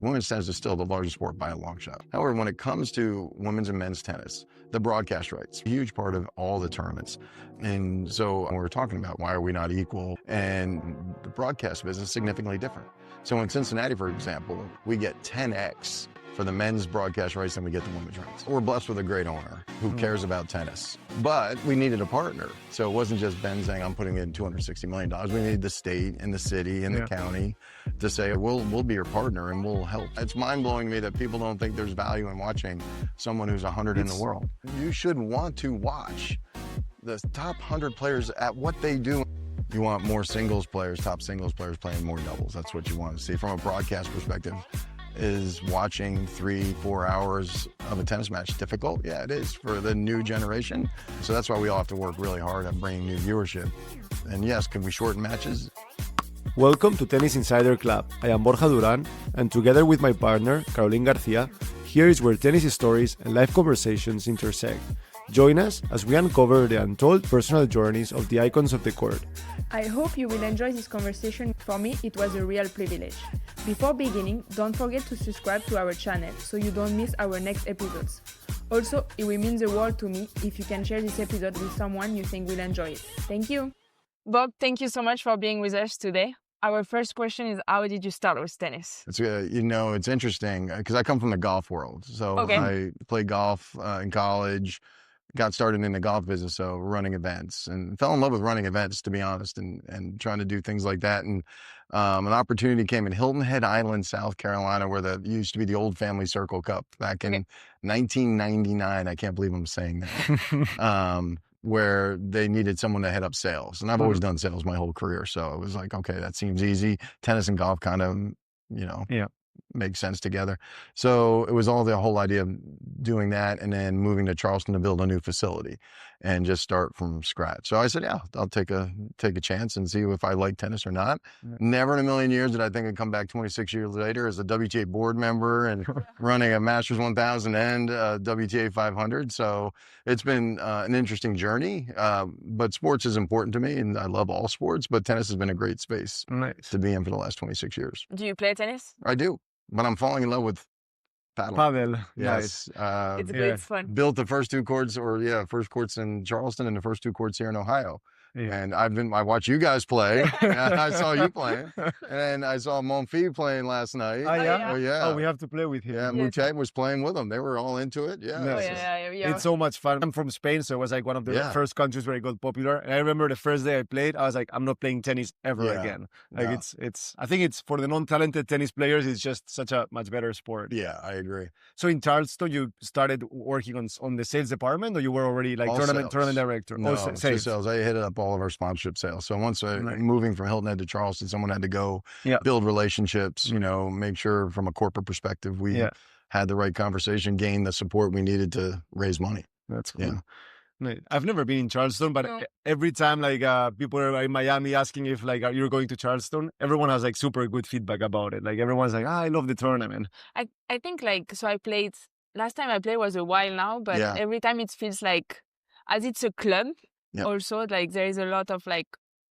Women's tennis is still the largest sport by a long shot. However, when it comes to women's and men's tennis, the broadcast rights, a huge part of all the tournaments. And so when we're talking about why are we not equal, and the broadcast business is significantly different. So in Cincinnati, for example, we get 10x for the men's broadcast rights than we get the women's rights. We're blessed with a great owner who cares about tennis, but we needed a partner. So it wasn't just Ben saying, I'm putting in $260 million. We needed the state and the city and the county to say, we'll be your partner and we'll help. It's mind-blowing to me that people don't think there's value in watching someone who's 100 in the world. You should want to watch the top 100 players at what they do. You want more singles players, top singles players playing more doubles. That's what you want to see. From a broadcast perspective, is watching 3-4 hours of a tennis match difficult? Yeah, it is for the new generation. So that's why we all have to work really hard at bringing new viewership. And yes, can we shorten matches? Welcome to Tennis Insider Club. I am Borja Durán, and together with my partner, Caroline Garcia, here is where tennis stories and life conversations intersect. Join us as we uncover the untold personal journeys of the icons of the court. I hope you will enjoy this conversation. For me, it was a real privilege. Before beginning, don't forget to subscribe to our channel so you don't miss our next episodes. Also, it will mean the world to me if you can share this episode with someone you think will enjoy it. Thank you. Bob, thank you so much for being with us today. Our first question is, how did you start with tennis? It's it's interesting because I come from the golf world. So I played golf in college, got started in the golf business, so running events, and fell in love with running events, to be honest, and trying to do things like that. And an opportunity came in Hilton Head Island, South Carolina, where there used to be the old Family Circle Cup back in 1999. I can't believe I'm saying that. Where they needed someone to head up sales. And I've always done sales my whole career. So it was like, okay, that seems easy. Tennis and golf kind of, make sense together. So it was the whole idea of doing that and then moving to Charleston to build a new facility and just start from scratch. So I said, yeah, I'll take a chance and see if I like tennis or not. Never in a million years did I think I'd come back 26 years later as a WTA board member and running a Masters 1000 and WTA 500. So it's been an interesting journey, but sports is important to me and I love all sports, but tennis has been a great space to be in for the last 26 years. Do you play tennis? I do. But I'm falling in love with paddle. Yes. Nice. It's good. It's fun. Built the first two courts, first courts in Charleston and the first two courts here in Ohio. Yeah. And I watched you guys play. I saw you playing. And I saw Monfils playing last night. Oh, yeah? Oh, yeah. Oh, we have to play with him. Yeah, Moutet was playing with them. They were all into it. Yeah. It's so much fun. I'm from Spain, so it was like one of the first countries where it got popular. And I remember the first day I played, I was like, I'm not playing tennis ever again. Like it's I think it's for the non-talented tennis players, it's just such a much better sport. Yeah, I agree. So in Charleston, you started working on the sales department, or you were already like tournament director? No, just sales. I hit up all of our sponsorship sales. So once moving from Hilton Head to Charleston, someone had to go build relationships, make sure from a corporate perspective, we had the right conversation, gain the support we needed to raise money. That's cool. Yeah. I've never been in Charleston, but every time people are in Miami asking if you're going to Charleston, everyone has like super good feedback about it. Like everyone's like, I love the tournament. I think so I played, last time I played was a while now, but every time it feels like, as it's a club, also like there is a lot of like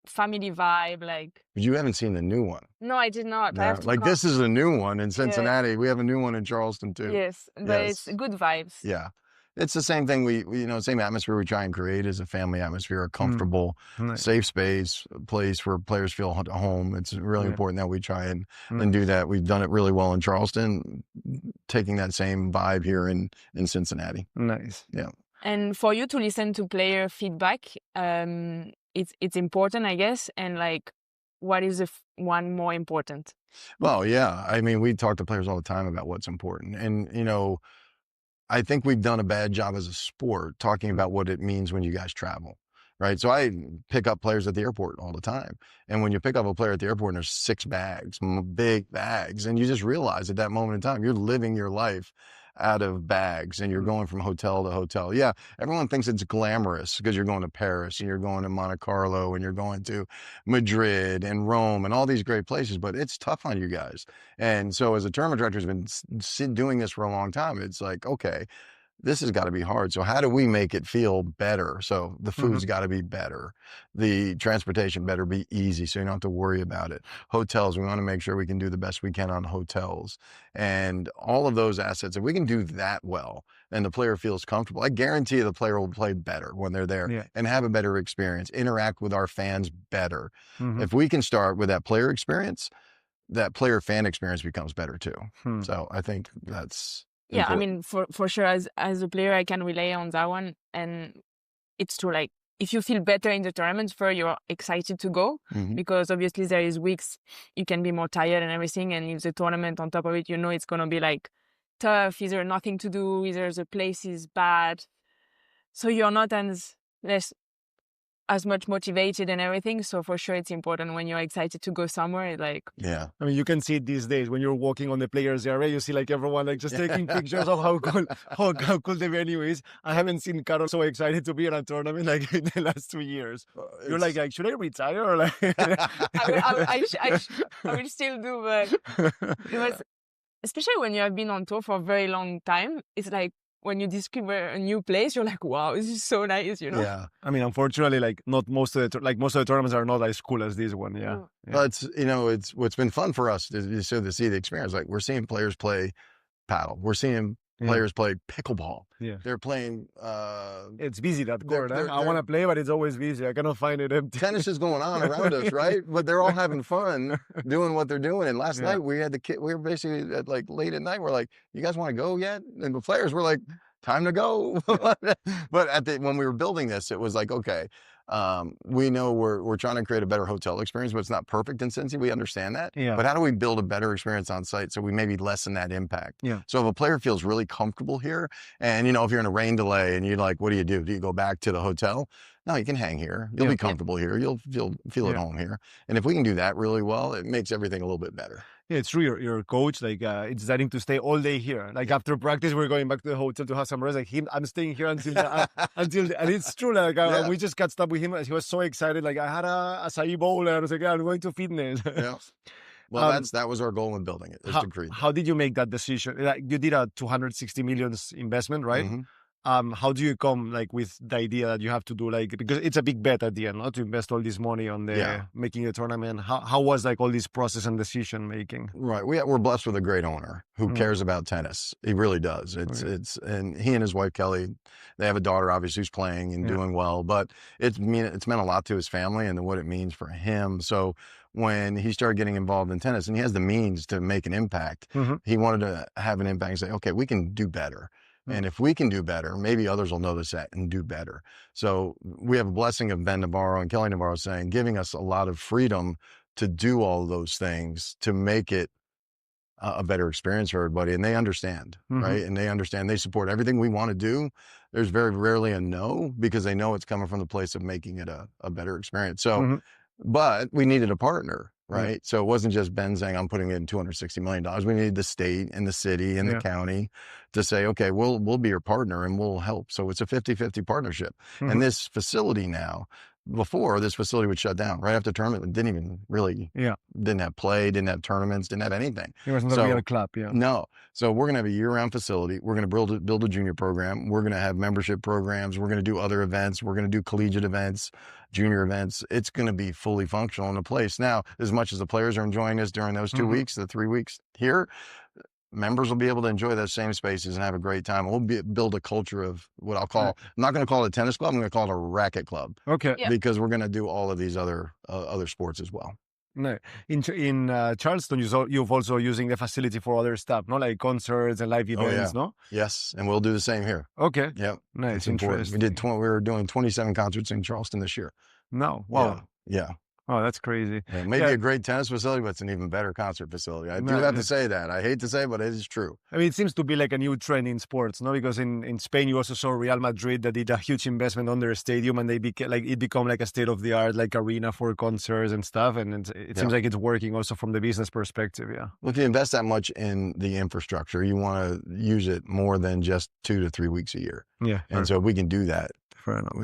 family vibe. But you haven't seen the new one. No, I did not. No. This is a new one in Cincinnati. We have a new one in Charleston too. Yes, but it's good vibes. Yeah. It's the same thing we same atmosphere we try and create as a family atmosphere, a comfortable, safe space, a place where players feel at home. It's really important that we try and do that. We've done it really well in Charleston, taking that same vibe here in Cincinnati. Nice. Yeah. And for you to listen to player feedback, it's important, I guess. And what is one more important? Well, yeah. I mean, we talk to players all the time about what's important. And, I think we've done a bad job as a sport talking about what it means when you guys travel, right? So I pick up players at the airport all the time. And when you pick up a player at the airport and there's 6 bags, big bags, and you just realize at that moment in time, you're living your life out of bags and you're going from hotel to hotel. Yeah, everyone thinks it's glamorous because you're going to Paris and you're going to Monte Carlo and you're going to Madrid and Rome and all these great places, but it's tough on you guys. And so as a tournament director who's been doing this for a long time, it's like, okay, this has got to be hard. So how do we make it feel better? So the food's got to be better. The transportation better be easy so you don't have to worry about it. Hotels, we want to make sure we can do the best we can on hotels. And all of those assets, if we can do that well and the player feels comfortable, I guarantee the player will play better when they're there and have a better experience, interact with our fans better. If we can start with that player experience, that player fan experience becomes better too. So I think that's important. I mean, for sure, as a player, I can rely on that one. And it's true, like, if you feel better in the tournaments, you're excited to go because obviously there is weeks you can be more tired and everything. And if the tournament on top of it, it's going to be like tough, either nothing to do, either the place is bad. So you're not as much motivated and everything. So for sure, it's important when you're excited to go somewhere. Like, I mean, you can see it these days when you're walking on the players' area. You see like everyone like just taking pictures of how cool the venue is. I haven't seen Carol so excited to be in a tournament like in the last 2 years. You're like, should I retire or like? I will still do, but especially when you have been on tour for a very long time, it's like, when you discover a new place, you're like, wow, this is so nice, Yeah. I mean, unfortunately, like most of the tournaments are not as cool as this one. Yeah. But it's what's been fun for us to see the experience. Like we're seeing players play paddle. We're seeing players play pickleball. Yeah. They're playing. It's busy that court. I want to play, but it's always busy. I cannot find it empty. Tennis is going on around us, right? But they're all having fun doing what they're doing. And last night we had we were basically at like late at night. We're like, you guys want to go yet? And the players were like, time to go. But when we were building this, it was like, okay, we know we're trying to create a better hotel experience, but it's not perfect in Cincy. We understand that. Yeah. But how do we build a better experience on site so we maybe lessen that impact? Yeah. So if a player feels really comfortable here, and if you're in a rain delay and you're like, what do? Do you go back to the hotel? No, you can hang here. You'll be comfortable here. You'll feel at home here. And if we can do that really well, it makes everything a little bit better. Yeah, it's true. Your coach, like, it's starting to stay all day here. Like after practice, we're going back to the hotel to have some rest. Like I'm staying here until and it's true. Like we just got stuck with him. He was so excited. Like I had a acai bowl, and I was like, I'm going to fitness. Well, that was our goal in building it. How did you make that decision? Like, you did a 260 million investment, right? How do you come like with the idea that you have to do because it's a big bet at the end, not to invest all this money on the making the tournament? How was like all this process and decision making? Right, we're blessed with a great owner who cares about tennis. He really does. And he and his wife Kelly, they have a daughter obviously who's playing and doing well, but it's meant a lot to his family and what it means for him. So when he started getting involved in tennis and he has the means to make an impact, he wanted to have an impact and say, okay, we can do better. And if we can do better, maybe others will notice that and do better. So we have a blessing of Ben Navarro and Kelly Navarro giving us a lot of freedom to do all of those things to make it a better experience for everybody. And they understand, right? And they support everything we want to do. There's very rarely a no, because they know it's coming from the place of making it a better experience. So, but we needed a partner. Right. So it wasn't just Ben saying, I'm putting in $260 million. We needed the state and the city and the county to say, okay, we'll be your partner and we'll help. So it's a 50-50 partnership. And this facility now, before this facility would shut down right after tournament, it didn't even really, didn't have play, didn't have tournaments, didn't have anything. It wasn't a real club. No. So we're going to have a year-round facility. We're going to build a junior program. We're going to have membership programs. We're going to do other events. We're going to do collegiate events, junior events. It's going to be fully functional in a place. Now, as much as the players are enjoying this during those 2 weeks, the 3 weeks here, members will be able to enjoy those same spaces and have a great time. We'll build a culture of what I'll call, I'm not going to call it a tennis club, I'm going to call it a racquet club. Okay. Because we're going to do all of these other sports as well. No. In Charleston, you've also using the facility for other stuff, no? Like concerts and live events, no? Yes, and we'll do the same here. Okay. Yeah. Nice. It's important. We were doing 27 concerts in Charleston this year. No. Wow. Yeah. Oh, that's crazy. It may be a great tennis facility, but it's an even better concert facility. I do have to say that. I hate to say it, but it is true. I mean, it seems to be like a new trend in sports, no? Because in Spain, you also saw Real Madrid that did a huge investment on their stadium, and it became like a state-of-the-art like arena for concerts and stuff. And it seems like it's working also from the business perspective. Yeah. Well, if you invest that much in the infrastructure, you want to use it more than just 2 to 3 weeks a year. Yeah. And so if we can do that,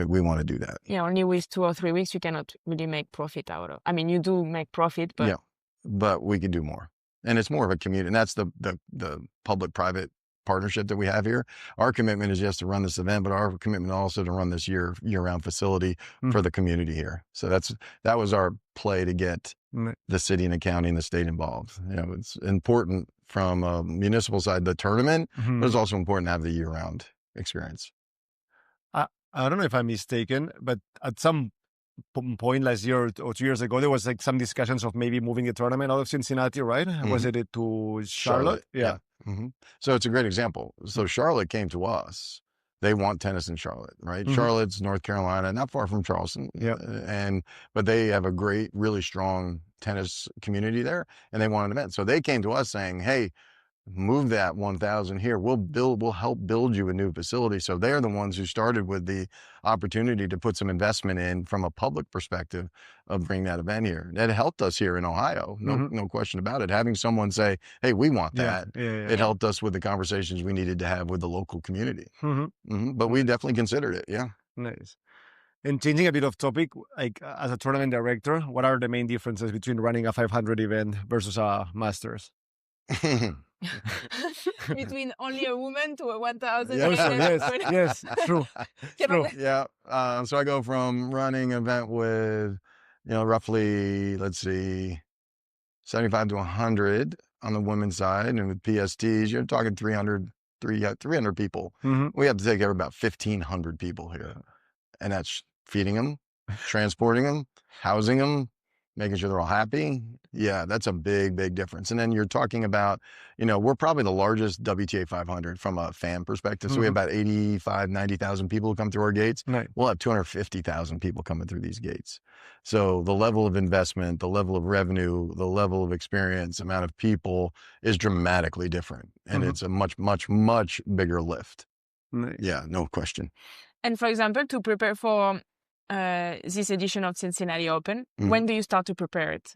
we want to do that. Yeah, only with 2 or 3 weeks, you cannot really make profit out of. I mean, you do make profit, but but we can do more, and it's more of a community. And that's the public-private partnership that we have here. Our commitment is just to run this event, but our commitment also to run this year-round facility for the community here. So that was our play to get the city and the county and the state involved. It's important from a municipal side, the tournament, but it's also important to have the year-round experience. I don't know if I'm mistaken, but at some point last year or 2 years ago, there was like some discussions of maybe moving the tournament out of Cincinnati, right? Was it to Charlotte? Yeah. So it's a great example. So Charlotte came to us. They want tennis in Charlotte, right? Charlotte's North Carolina, not far from Charleston. But they have a great, really strong tennis community there, and they want an event. So they came to us saying, hey, move that 1,000 here. We'll help build you a new facility. So they're the ones who started with the opportunity to put some investment in from a public perspective of bringing that event here. That helped us here in Ohio. No question about it. Having someone say, hey, we want that. It helped us with the conversations we needed to have with the local community. But we definitely considered it. Yeah. Nice. And changing a bit of topic, like as a tournament director, what are the main differences between running a 500 event versus a Masters? Between only a woman to a 1,000. Yes, true. Yeah. So I go from running an event with, roughly, let's see, 75 to 100 on the women's side, and with PSTs, you're talking 300 people. We have to take care of about 1,500 people here, and that's feeding them, transporting them, housing them, making sure they're all happy. Yeah, that's a big, big difference. And then you're talking about, we're probably the largest WTA 500 from a fan perspective. So we have about 85, 90,000 people who come through our gates. Right. We'll have 250,000 people coming through these gates. So the level of investment, the level of revenue, the level of experience, amount of people is dramatically different. And it's a much, much, much bigger lift. Nice. Yeah, no question. And for example, to prepare for this edition of Cincinnati Open, when do you start to prepare it?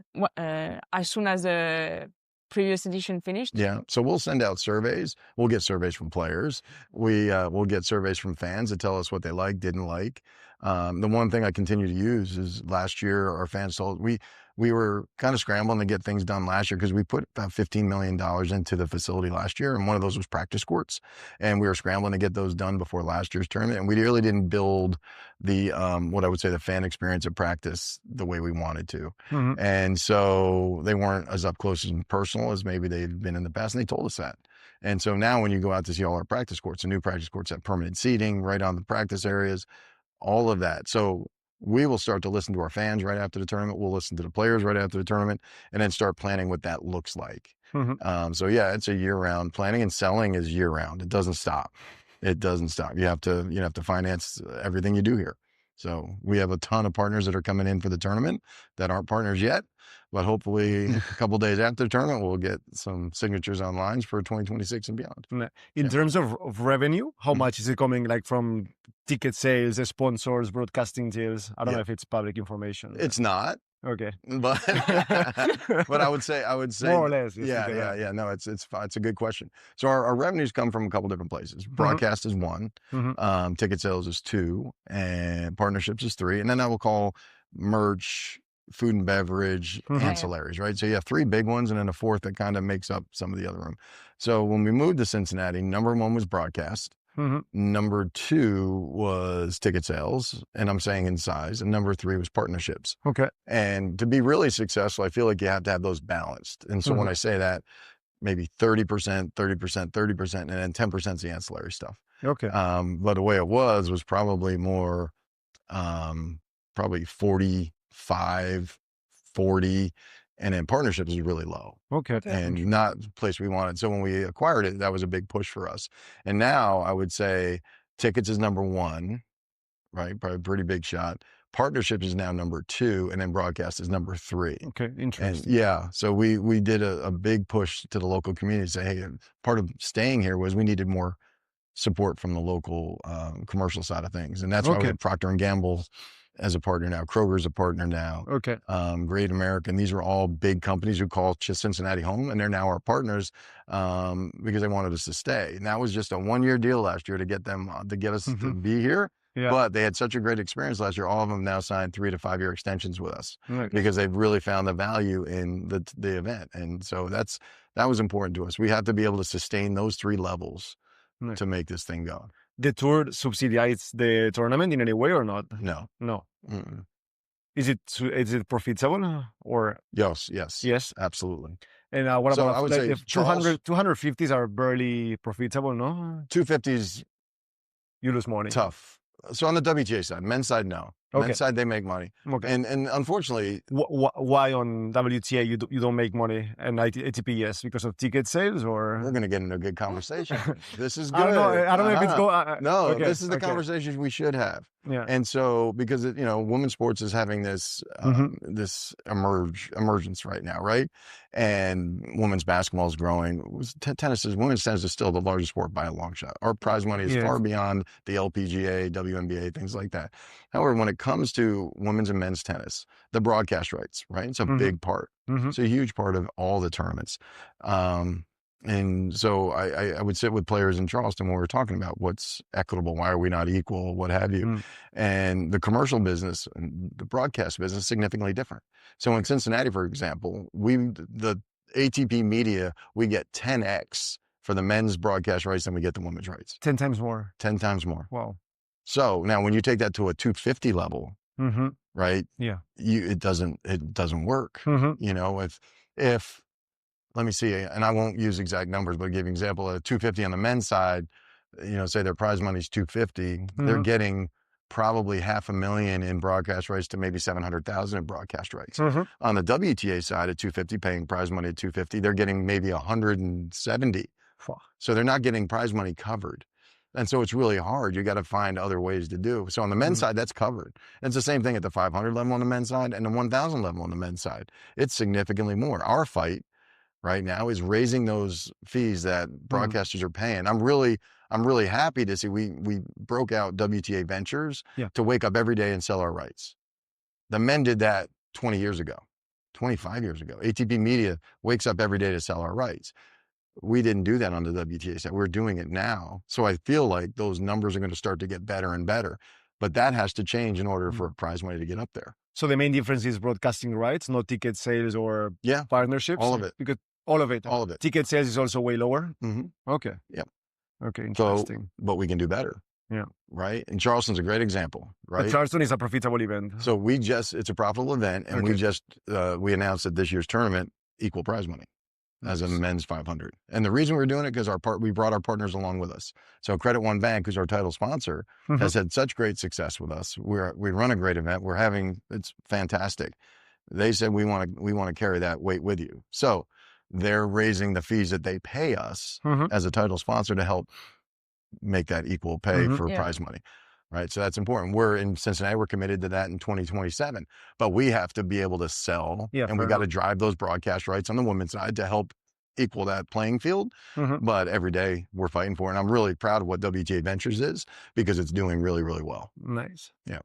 As soon as the previous edition finished? Yeah, so we'll send out surveys. We'll get surveys from players. We'll get surveys from fans that tell us what they like, didn't like. The one thing I continue to use is last year our fans told we were kind of scrambling to get things done last year because we put about $15 million into the facility last year, and one of those was practice courts, and we were scrambling to get those done before last year's tournament, and we really didn't build the what I would say the fan experience of practice the way we wanted to. And so they weren't as up close and personal as maybe they'd been in the past, and they told us that. And so now when you go out to see all our practice courts, the new practice courts have permanent seating right on the practice areas, all of that. So we will start to listen to our fans right after the tournament. We'll listen to the players right after the tournament, and then start planning what that looks like. So yeah, it's a year-round planning, and selling is year-round. It doesn't stop. It doesn't stop. You have to finance everything you do here. So we have a ton of partners that are coming in for the tournament that aren't partners yet, but hopefully a couple days after the tournament, we'll get some signatures on lines for 2026 and beyond. In terms of revenue, how much is it coming like from ticket sales, sponsors, broadcasting deals? I don't know if it's public information. It's not. Okay. But but I would say more or less. Yeah. No, it's a good question. So our revenues come from a couple different places. Broadcast is one, ticket sales is two, and partnerships is three. And then I will call merch, food and beverage, ancillaries, right? So you have three big ones, and then a fourth that kind of makes up some of the other room. So when we moved to Cincinnati, number one was broadcast. Number two was ticket sales, and I'm saying in size, and number three was partnerships. Okay. And to be really successful, I feel like you have to have those balanced. And so when I say that, maybe 30%, 30%, 30%, and then 10% is the ancillary stuff. Okay. But the way it was probably more, probably 45, 40, and then partnerships is really low. Okay. And not the place we wanted. So when we acquired it, that was a big push for us. And now I would say tickets is number one, right? Probably a pretty big shot. Partnerships is now number two, and then broadcast is number three. Okay, interesting. And so we did a big push to the local community to say, hey, part of staying here was we needed more support from the local commercial side of things. And that's why we have Procter & Gamble as a partner now. Kroger's a partner now. Okay. Great American. These are all big companies who call Cincinnati home, and they're now our partners because they wanted us to stay. And that was just a 1-year deal last year to get them to get us to be here. But they had such a great experience last year. All of them now signed 3 to 5 year extensions with us because they've really found the value in the event. And so that was important to us. We have to be able to sustain those 3 levels to make this thing go. The tour subsidizes the tournament in any way or not? No. Mm-mm. Is it profitable or? Yes, absolutely. And what about I would say if 250s are barely profitable, no? 250s, you lose money. Tough. So on the WTA side, men's side, no. Men's side, they make money. And unfortunately... Why on WTA you don't make money and ATP yes? Because of ticket sales or? We're going to get into a good conversation. This is good. I don't know if it's going... No, this is the conversation we should have. Yeah. And so, because, women's sports is having this this emergence right now, right? And women's basketball is growing. Women's tennis is still the largest sport by a long shot. Our prize money is far beyond the LPGA, WNBA, things like that. However, when it comes to women's and men's tennis, the broadcast rights, right? It's a big part. It's a huge part of all the tournaments. And so I would sit with players in Charleston when we were talking about what's equitable, why are we not equal, what have you. And the commercial business and the broadcast business is significantly different. So in Cincinnati, for example, the ATP media, we get 10x for the men's broadcast rights than we get the women's rights. 10 times more. 10 times more. Wow. So now when you take that to a 250 level, right? Yeah. It doesn't work. If let me see, and I won't use exact numbers, but I'll give you an example. A 250 on the men's side, say their prize money is 250, they're getting probably $500,000 in broadcast rights to maybe 700,000 in broadcast rights. On the WTA side at 250, paying prize money at 250, they're getting maybe 170. So they're not getting prize money covered. And so it's really hard. You got to find other ways to do. So on the men's side, that's covered. And it's the same thing at the 500 level on the men's side and the 1,000 level on the men's side. It's significantly more. Our fight right now is raising those fees that broadcasters are paying. I'm really happy to see we broke out WTA Ventures to wake up every day and sell our rights. The men did that 20 years ago, 25 years ago. ATP Media wakes up every day to sell our rights. We didn't do that on the WTA side. We're doing it now. So I feel like those numbers are going to start to get better and better. But that has to change in order for prize money to get up there. So the main difference is broadcasting rights, not ticket sales or partnerships? All of it. Because all of it. Ticket sales is also way lower? Okay. Yep. Okay, interesting. But we can do better. Yeah. Right? And Charleston's a great example, right? But Charleston is a profitable event. So it's a profitable event, and we announced at this year's tournament equal prize money as a men's 500. And the reason we're doing it because we brought our partners along with us. So Credit One Bank, who's our title sponsor, has had such great success with us. We run a great event. It's fantastic. They said we want to carry that weight with you. So they're raising the fees that they pay us as a title sponsor to help make that equal pay for prize money. Right. So that's important. We're in Cincinnati. We're committed to that in 2027, but we have to be able to sell and we got to drive those broadcast rights on the women's side to help equal that playing field. But every day we're fighting for it. And I'm really proud of what WTA Ventures is because it's doing really, really well. Nice. Yeah.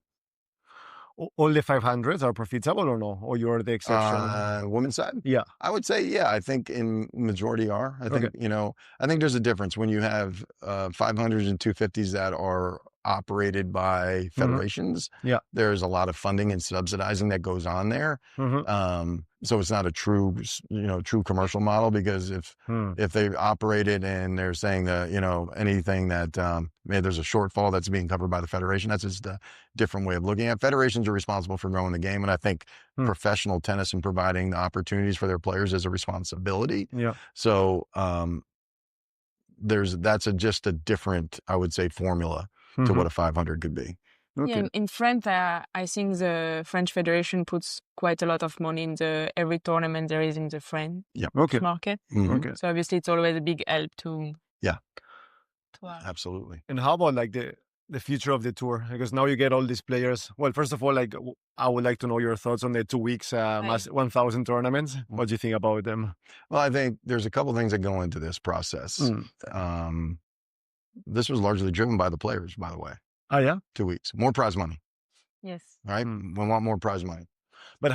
All the 500s are profitable or no? Or you're the exception? Women's side? Yeah. I would say, I think in majority are. I think, I think there's a difference when you have 500s and 250s that are operated by federations. Yeah. There's a lot of funding and subsidizing that goes on there. So it's not a true commercial model because if they operate it and they're saying that, anything that, maybe there's a shortfall that's being covered by the federation, that's just a different way of looking at it. Federations are responsible for growing the game. And I think professional tennis and providing the opportunities for their players is a responsibility. Yeah. So, that's just a different, I would say, formula to what a 500 could be. Okay. Yeah, in France, I think the French Federation puts quite a lot of money in every tournament there is in the French market. Okay. So obviously it's always a big help to... Yeah, absolutely. And how about like the future of the tour? Because now you get all these players. Well, first of all, like I would like to know your thoughts on the 2 weeks 1,000 tournaments. What do you think about them? Well, I think there's a couple of things that go into this process. This was largely driven by the players, by the way. Oh, yeah? 2 weeks. More prize money. Yes. Right? We want more prize money. But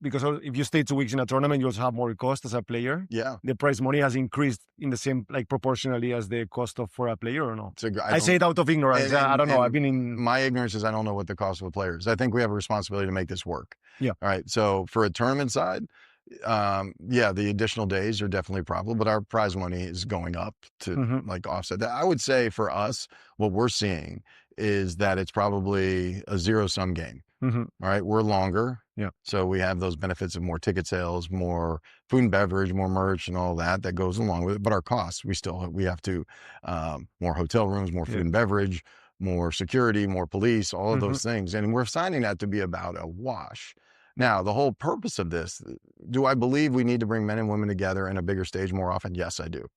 because if you stay 2 weeks in a tournament, you also have more cost as a player. Yeah. The prize money has increased in the same, like proportionally as the cost for a player, or no? I say it out of ignorance. I don't know. I've been in. My ignorance is I don't know what the cost of the players. I think we have a responsibility to make this work. Yeah. All right. So for a tournament side, the additional days are definitely profitable, but our prize money is going up to like offset that. I would say for us, what we're seeing is that it's probably a zero-sum game. All right. We're longer. Yeah. So we have those benefits of more ticket sales, more food and beverage, more merch and all that goes along with it. But our costs, we have to, more hotel rooms, more food and beverage, more security, more police, all of those things. And we're finding that to be about a wash. Now, the whole purpose of this, do I believe we need to bring men and women together in a bigger stage more often? Yes, I do.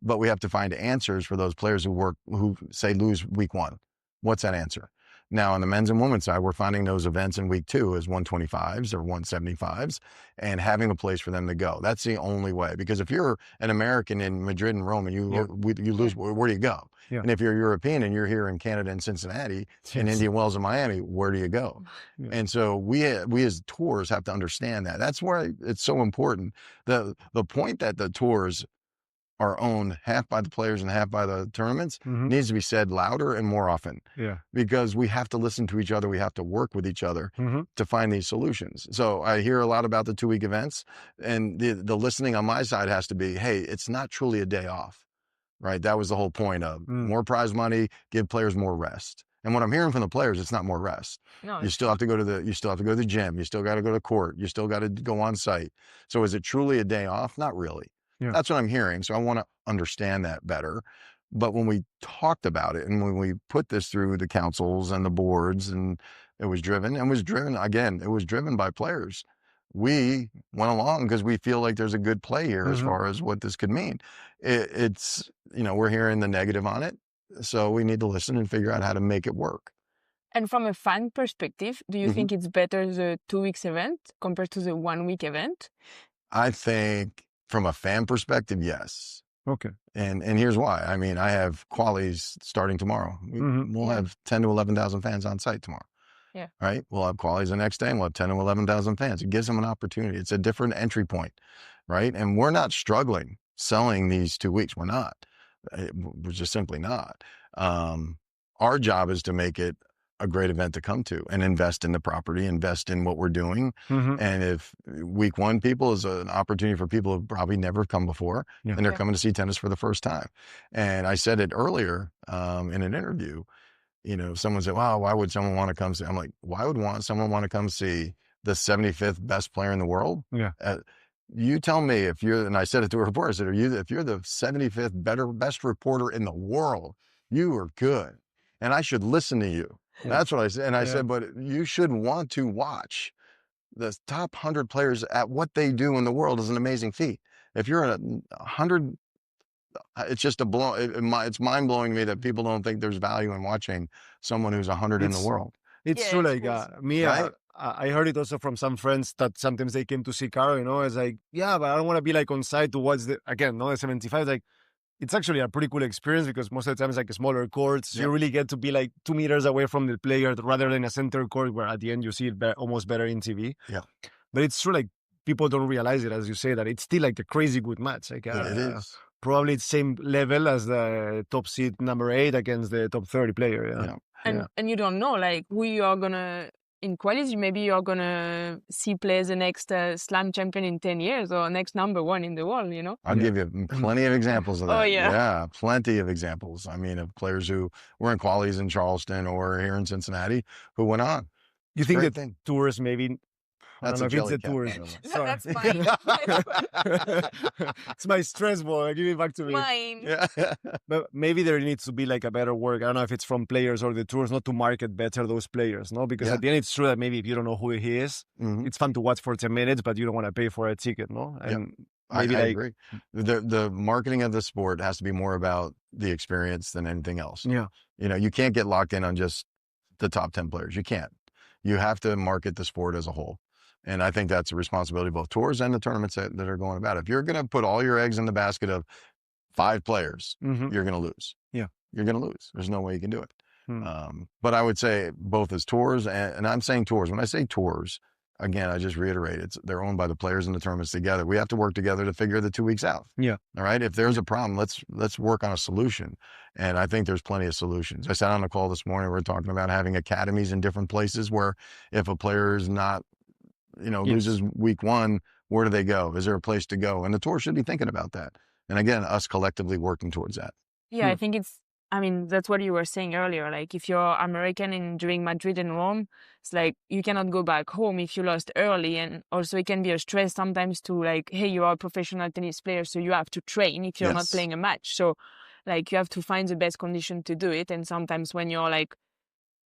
But we have to find answers for those players who say lose week 1. What's that answer? Now, on the men's and women's side, we're finding those events in week 2 as 125s or 175s and having a place for them to go. That's the only way. Because if you're an American in Madrid and Rome and you lose, where do you go? Yeah. And if you're European and you're here in Canada and Cincinnati and Indian Wells and Miami, where do you go? Yeah. And so we as tours have to understand that. That's why it's so important. The point that the tours are owned half by the players and half by the tournaments needs to be said louder and more often. Yeah. Because we have to listen to each other. We have to work with each other to find these solutions. So I hear a lot about the 2-week events, and the listening on my side has to be, hey, it's not truly a day off, right? That was the whole point of more prize money, give players more rest. And what I'm hearing from the players, it's not more rest. No, you still have to go to the gym. You still got to go to court. You still got to go on site. So is it truly a day off? Not really. Yeah. That's what I'm hearing. So I want to understand that better. But when we talked about it and when we put this through the councils and the boards, and it was driven by players. We went along because we feel like there's a good play here as far as what this could mean. It's, we're hearing the negative on it. So we need to listen and figure out how to make it work. And from a fan perspective, do you think it's better the 2 weeks event compared to the 1 week event? I think from a fan perspective, yes. Okay. And here's why. I mean, I have qualies starting tomorrow. We'll have 10 to 11,000 fans on site tomorrow. Yeah. Right. We'll have qualies the next day and we'll have 10 to 11,000 fans. It gives them an opportunity. It's a different entry point. Right. And we're not struggling selling these 2 weeks. We're not. We're just simply not. Our job is to make it a great event to come to and invest in the property, invest in what we're doing. And if week 1 people is an opportunity for people who've probably never come before and they're coming to see tennis for the first time. And I said it earlier in an interview, someone said, wow, why would someone want to come see? I'm like, why would someone want to come see the 75th best player in the world? Yeah. You tell me and I said it to a reporter, I said, if you're the 75th best reporter in the world, you are good. And I should listen to you. Yeah. That's what I said. And I said, but you should want to watch the top 100 players at what they do in the world is an amazing feat. If you're at 100, it's just it's mind blowing to me that people don't think there's value in watching someone who's 100 in the world. It's true. Like me, right? I heard it also from some friends that sometimes they came to see Caro, it's like, yeah, but I don't want to be like on site to watch the 75. Like, it's actually a pretty cool experience because most of the time it's like smaller courts. You really get to be like 2 meters away from the player rather than a center court where at the end you see it almost better in TV. Yeah. But it's true, like people don't realize it, as you say, that it's still like a crazy good match. Like it is. Probably it's same level as the top seed number 8 against the top 30 player. Yeah. And you don't know like who you are gonna in quality, maybe you're going to see play the next slam champion in 10 years or next number 1 in the world, I'll give you plenty of examples of that. Oh, yeah. Yeah, plenty of examples. I mean, of players who were in qualies in Charleston or here in Cincinnati who went on. You think that tours maybe... That's a jelly cap. No, that's mine. It's my stress ball. Give it back to me. Mine. Yeah. But maybe there needs to be like a better work. I don't know if it's from players or the tours, not to market better those players, no? Because at the end, it's true that maybe if you don't know who he is, it's fun to watch for 10 minutes, but you don't want to pay for a ticket, no? And maybe I agree. The marketing of the sport has to be more about the experience than anything else. Yeah. You can't get locked in on just the top 10 players. You can't. You have to market the sport as a whole. And I think that's a responsibility of both tours and the tournaments that are going about. If you're going to put all your eggs in the basket of 5 players, you're going to lose. Yeah. You're going to lose. There's no way you can do it. But I would say both as tours and I'm saying tours. When I say tours, again, I just reiterate, they're owned by the players and the tournaments together. We have to work together to figure the 2 weeks out. Yeah. All right. If there's a problem, let's work on a solution. And I think there's plenty of solutions. I sat on a call this morning. We're talking about having academies in different places where if a player is not, loses week one, where do they go? Is there a place to go? And the tour should be thinking about that. And again, us collectively working towards that. Yeah, I think that's what you were saying earlier. Like if you're American and during Madrid and Rome, it's like you cannot go back home if you lost early. And also it can be a stress sometimes to like, hey, you are a professional tennis player, so you have to train if you're not playing a match. So like you have to find the best condition to do it. And sometimes when you're like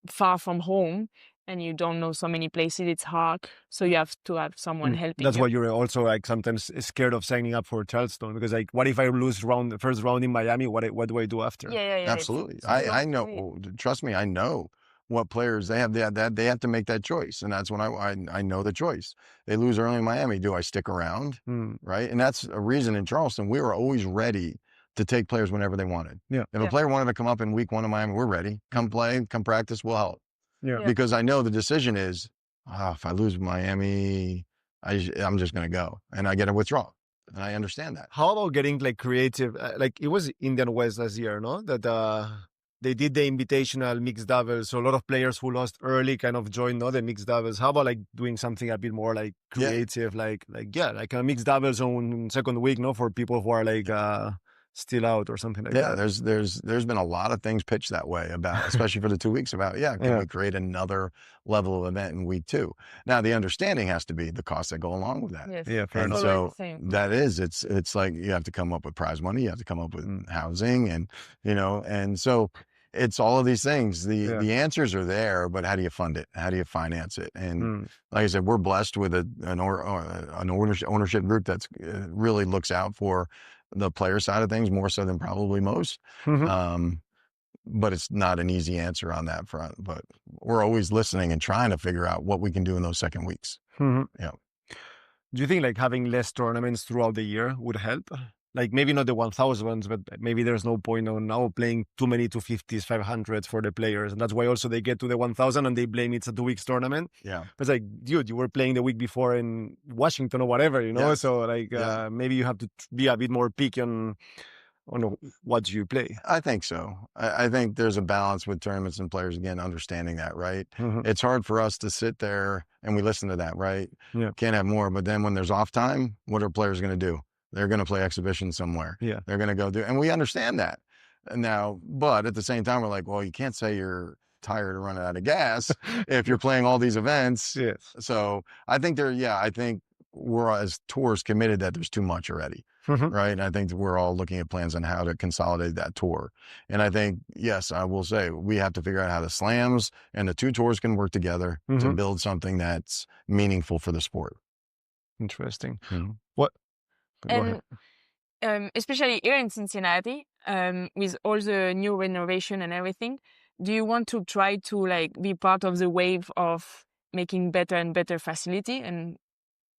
far from home and you don't know so many places, it's hard. So you have to have someone helping That's you. why you're also like sometimes scared of signing up for Charleston, because like, what if I lose the first round in Miami? What do I do after? Yeah. Absolutely. I know. Trust me, I know what players they have. They have to make that choice, and that's when I know the choice. They lose early in Miami. Do I stick around? Right, and that's a reason in Charleston we were always ready to take players whenever they wanted. Yeah. If a player wanted to come up in week one of Miami, we're ready. Come play, come practice. We'll help. Yeah. Because I know the decision is, if I lose Miami, I'm just going to go and I get a withdrawal. And I understand that. How about getting like creative? Like it was Indian Wells last year, no? That they did the invitational mixed doubles. So a lot of players who lost early kind of joined the mixed doubles. How about like doing something a bit more like creative, like a mixed doubles on second week, no? For people who are like still out or something like that. Yeah, there's been a lot of things pitched that way about, especially for the 2 weeks about, can we create another level of event in week two? Now the understanding has to be the costs that go along with that. Yes. Yeah, fair enough. So that is, it's like you have to come up with prize money, you have to come up with housing, and and so it's all of these things. The answers are there, but how do you fund it? How do you finance it? And like I said, we're blessed with an ownership group that's really looks out for the player side of things more so than probably most. But it's not an easy answer on that front, but we're always listening and trying to figure out what we can do in those second weeks. Yeah. Do you think like having less tournaments throughout the year would help? Like maybe not the 1000s, but maybe there's no point on now playing too many 250s, 500s for the players. And that's why also they get to the 1000 and they blame it's a 2 weeks tournament. Yeah. But it's like, dude, you were playing the week before in Washington or whatever, Yes. So like maybe you have to be a bit more picky on what you play. I think so. I think there's a balance with tournaments and players, again, understanding that, right? It's hard for us to sit there and we listen to that, right? Yeah. Can't have more. But then when there's off time, what are players going to do? They're going to play exhibition somewhere. Yeah. They're going to go do, and we understand that now, but at the same time, we're like, well, you can't say you're tired or running out of gas if you're playing all these events. Yes. So I think I think we're as tours committed that there's too much already. Right. And I think that we're all looking at plans on how to consolidate that tour. And I think, yes, I will say we have to figure out how the slams and the two tours can work together to build something that's meaningful for the sport. Interesting. What? And especially here in Cincinnati, with all the new renovation and everything, do you want to try to like be part of the wave of making better and better facility and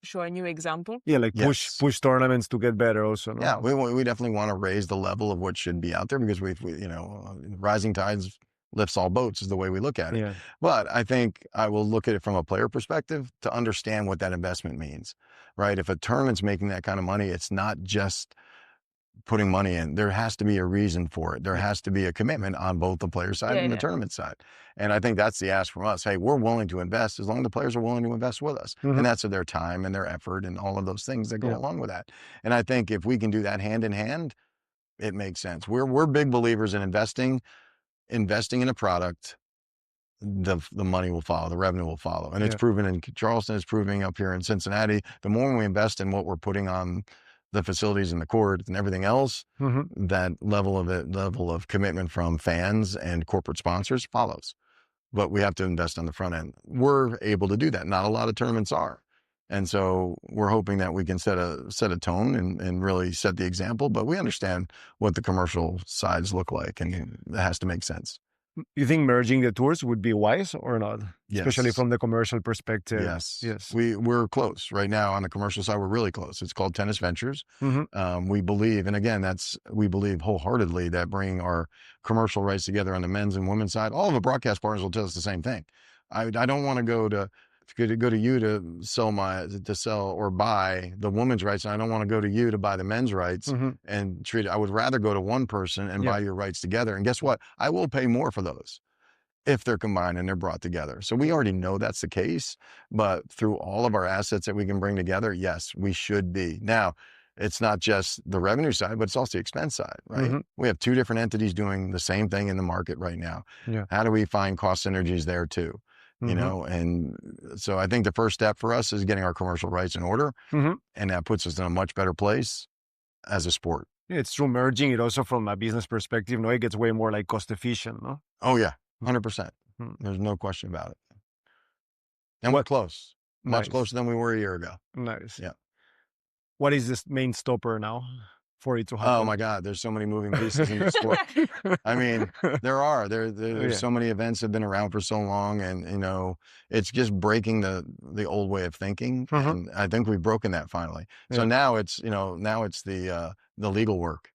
show a new example? Yeah, like push tournaments to get better also. No? Yeah, we definitely want to raise the level of what should be out there because we rising tides lifts all boats is the way we look at it. Yeah. But I think I will look at it from a player perspective to understand what that investment means, right? If a tournament's making that kind of money, it's not just putting money in. There has to be a reason for it. There has to be a commitment on both the player side and the tournament side. And I think that's the ask from us. Hey, we're willing to invest as long as the players are willing to invest with us. And that's their time and their effort and all of those things that go along with that. And I think if we can do that hand in hand, it makes sense. We're big believers in investing in a product. The money will follow, the revenue will follow. And it's proven in Charleston, it's proving up here in Cincinnati. The more we invest in what we're putting on the facilities and the court and everything else, that level of commitment from fans and corporate sponsors follows. But we have to invest on the front end. We're able to do that. Not a lot of tournaments are. And so we're hoping that we can set a tone and really set the example, but we understand what the commercial sides look like, and it has to make sense. You think merging the tours would be wise or not? Yes. Especially from the commercial perspective. Yes. We're close right now on the commercial side. We're really close. It's called Tennis Ventures. We believe, and again, we believe wholeheartedly that bringing our commercial rights together on the men's and women's side, all of the broadcast partners will tell us the same thing. I don't want to go to to go to you to sell or buy the women's rights, and I don't want to go to you to buy the men's rights and treat it. I would rather go to one person and buy your rights together. And guess what? I will pay more for those if they're combined and they're brought together. So we already know that's the case, but through all of our assets that we can bring together, yes, we should be. Now, it's not just the revenue side, but it's also the expense side, right? We have two different entities doing the same thing in the market right now. How do we find cost synergies there too? You know, and so I think the first step for us is getting our commercial rights in order, and that puts us in a much better place as a sport. Yeah, it's true. Merging it also from a business perspective, no, it gets way more like cost efficient, no? Oh yeah, 100%. There's no question about it. And we're close, much closer than we were a year ago. Nice. Yeah. What is this main stopper now for it to happen? Oh my God, there's so many moving pieces in the sport. I mean, there's so many events that have been around for so long, and you know, it's just breaking the old way of thinking. And I think we've broken that finally. So now it's the legal work,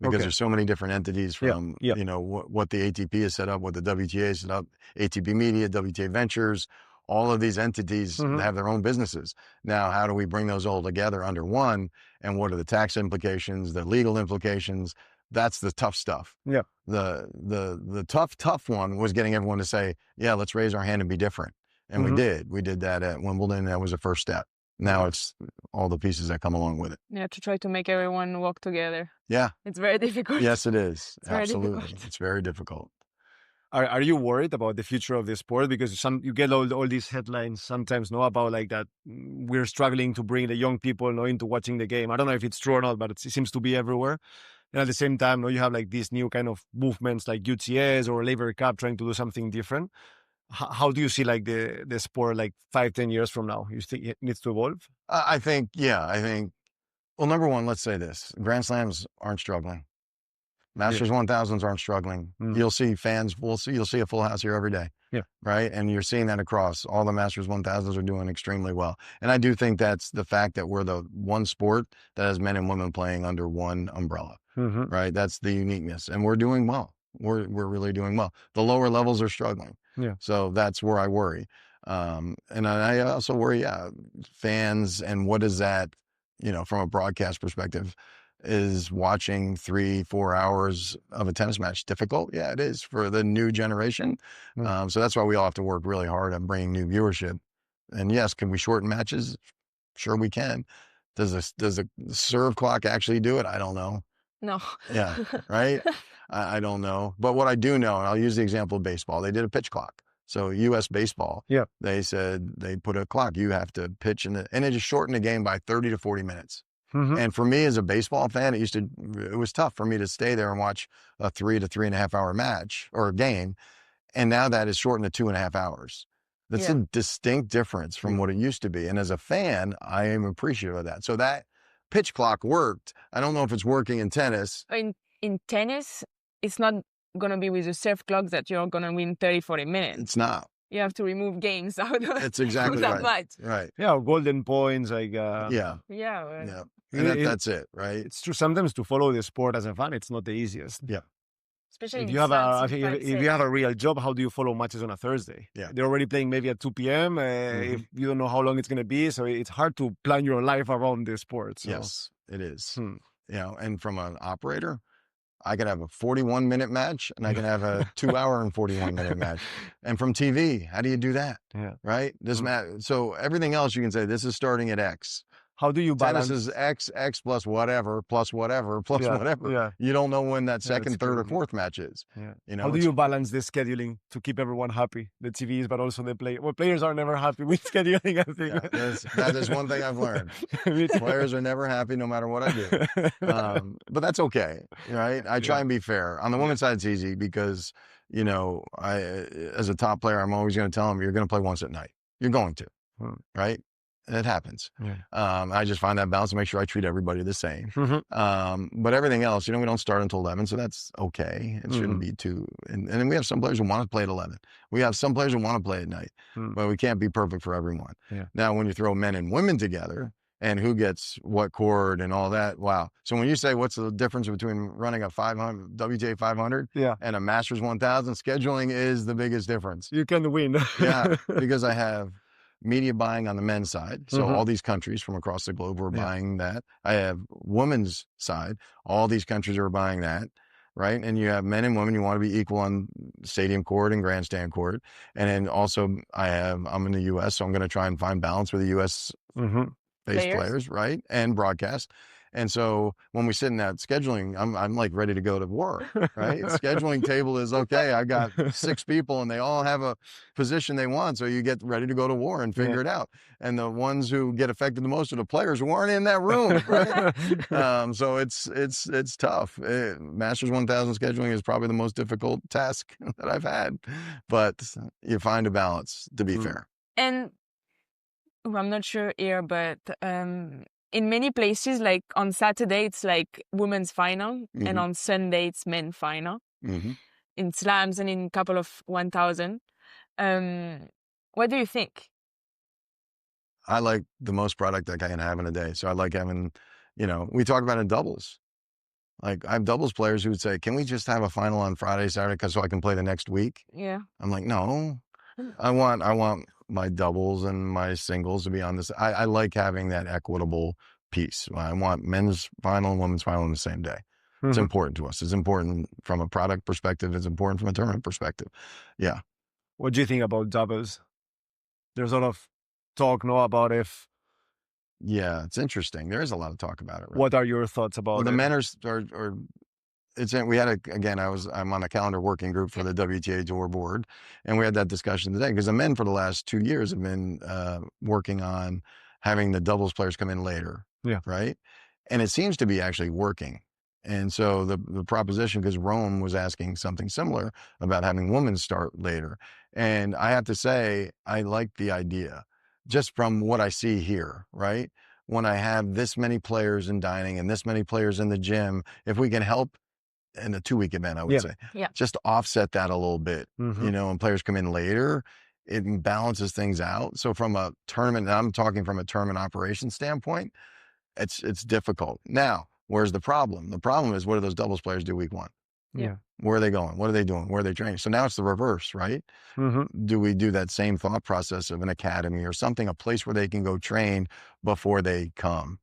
because there's so many different entities from you know what the ATP is set up, what the WTA is set up, ATP Media, WTA Ventures. All of these entities have their own businesses. Now, how do we bring those all together under one? And what are the tax implications, the legal implications? That's the tough stuff. Yeah. The tough one was getting everyone to say, yeah, let's raise our hand and be different. And we did. We did that at Wimbledon. That was the first step. Now it's all the pieces that come along with it. Yeah, to try to make everyone work together. Yeah. It's very difficult. Yes, it is. It's absolutely. It's very difficult. Are you worried about the future of the sport? Because you get all these headlines sometimes, no, about like that we're struggling to bring the young people, no, into watching the game. I don't know if it's true or not, but it seems to be everywhere. And at the same time, no, you have like these new kind of movements like UTS or Laver Cup trying to do something different. How do you see like the sport like 5-10 years from now? You think it needs to evolve? I think, well, number one, let's say this: Grand Slams aren't struggling. Masters 1000s aren't struggling. You'll see fans. You'll see a full house here every day. Yeah. Right. And you're seeing that across all the Masters 1000s are doing extremely well. And I do think that's the fact that we're the one sport that has men and women playing under one umbrella. Right. That's the uniqueness. And we're doing well. We're really doing well. The lower levels are struggling. Yeah. So that's where I worry. And I also worry, fans, and what is that, you know, from a broadcast perspective. Is watching 3-4 hours of a tennis match difficult? Yeah, it is for the new generation. So that's why we all have to work really hard on bringing new viewership. And yes, can we shorten matches? Sure we can. Does the serve clock actually do it? I don't know. No. Yeah, right? I don't know. But what I do know, and I'll use the example of baseball, they did a pitch clock. So U.S. baseball, they said they put a clock. You have to pitch, and it just shortened the game by 30 to 40 minutes. And for me as a baseball fan, it was tough for me to stay there and watch a 3 to 3.5 hour match or a game. And now that is shortened to 2.5 hours. That's a distinct difference from what it used to be. And as a fan, I am appreciative of that. So that pitch clock worked. I don't know if it's working in tennis. In tennis, it's not going to be with the serve clock that you're going to win 30, 40 minutes. It's not. You have to remove games out of That's exactly that right. match. Right. Yeah, golden points, like yeah. And that's it, right? It's true. Sometimes to follow the sport as a fan, it's not the easiest. Yeah. Especially if you have a real job, how do you follow matches on a Thursday? Yeah. They're already playing maybe at 2 p.m. If you don't know how long it's going to be, so it's hard to plan your life around the sport. So. Yes, it is. You know, and from an operator, I can have a 41-minute match, and I can have a 2-hour and 41-minute match. And from TV, how do you do that? Yeah. Right? So everything else you can say, this is starting at X. How do you balance? Tennis is X plus whatever, plus whatever, plus whatever. Yeah. You don't know when that second, third, or fourth match is. Yeah. You know, how do you balance the scheduling to keep everyone happy? The TVs, but also the players. Well, players are never happy with scheduling, I think. Yeah, that is one thing I've learned. Players are never happy no matter what I do. But that's okay, right? I try and be fair. On the women's side, it's easy because, you know, as a top player, I'm always going to tell them, you're going to play once at night. You're going to, right? It happens. Yeah. I just find that balance to make sure I treat everybody the same. But everything else, you know, we don't start until 11, so that's okay. It shouldn't be too. And then we have some players who want to play at 11. We have some players who want to play at night, but we can't be perfect for everyone. Yeah. Now, when you throw men and women together and who gets what chord and all that, wow. So when you say what's the difference between running a 500 WTA 500 and a Masters 1000, scheduling is the biggest difference. You can win. Yeah, because I have media buying on the men's side. So all these countries from across the globe were buying that. I have women's side. All these countries are buying that. Right. And you have men and women, you want to be equal on stadium court and grandstand court. And then also I'm in the US, so I'm going to try and find balance with the US based players, right? And broadcast. And so when we sit in that scheduling, I'm like ready to go to war, right? Scheduling table is okay. I got 6 people and they all have a position they want. So you get ready to go to war and figure it out. And the ones who get affected the most are the players who aren't in that room, right? So it's tough. Masters 1000 scheduling is probably the most difficult task that I've had, but you find a balance to be fair. And I'm not sure here, but in many places, like on Saturday, it's like women's final, and on Sunday, it's men's final. In slams and in a couple of 1000. What do you think? I like the most product that I can have in a day. So I like having, we talk about in doubles. Like I have doubles players who would say, can we just have a final on Friday, Saturday, so I can play the next week? Yeah. I'm like, no, I want my doubles and my singles to be on this. I like having that equitable piece. I want men's final and women's final on the same day. It's important to us. It's important from a product perspective. It's important from a tournament perspective. Yeah. What do you think about doubles? There's a lot of talk now about if. Yeah, it's interesting. There is a lot of talk about it. Right? What are your thoughts about it? The men are we had I'm on a calendar working group for the WTA Tour board, and we had that discussion today because the men for the last 2 years have been working on having the doubles players come in later. Yeah. Right. And it seems to be actually working. And so the proposition, because Rome was asking something similar about having women start later. And I have to say, I like the idea just from what I see here, right? When I have this many players in dining and this many players in the gym, if we can help in a 2-week event, I would say, just offset that a little bit, and players come in later, it balances things out. So from a tournament, and I'm talking from a tournament operations standpoint, it's difficult. Now, where's the problem? The problem is, what do those doubles players do week 1? Yeah. Where are they going? What are they doing? Where are they training? So now it's the reverse, right? Do we do that same thought process of an academy or something, a place where they can go train before they come?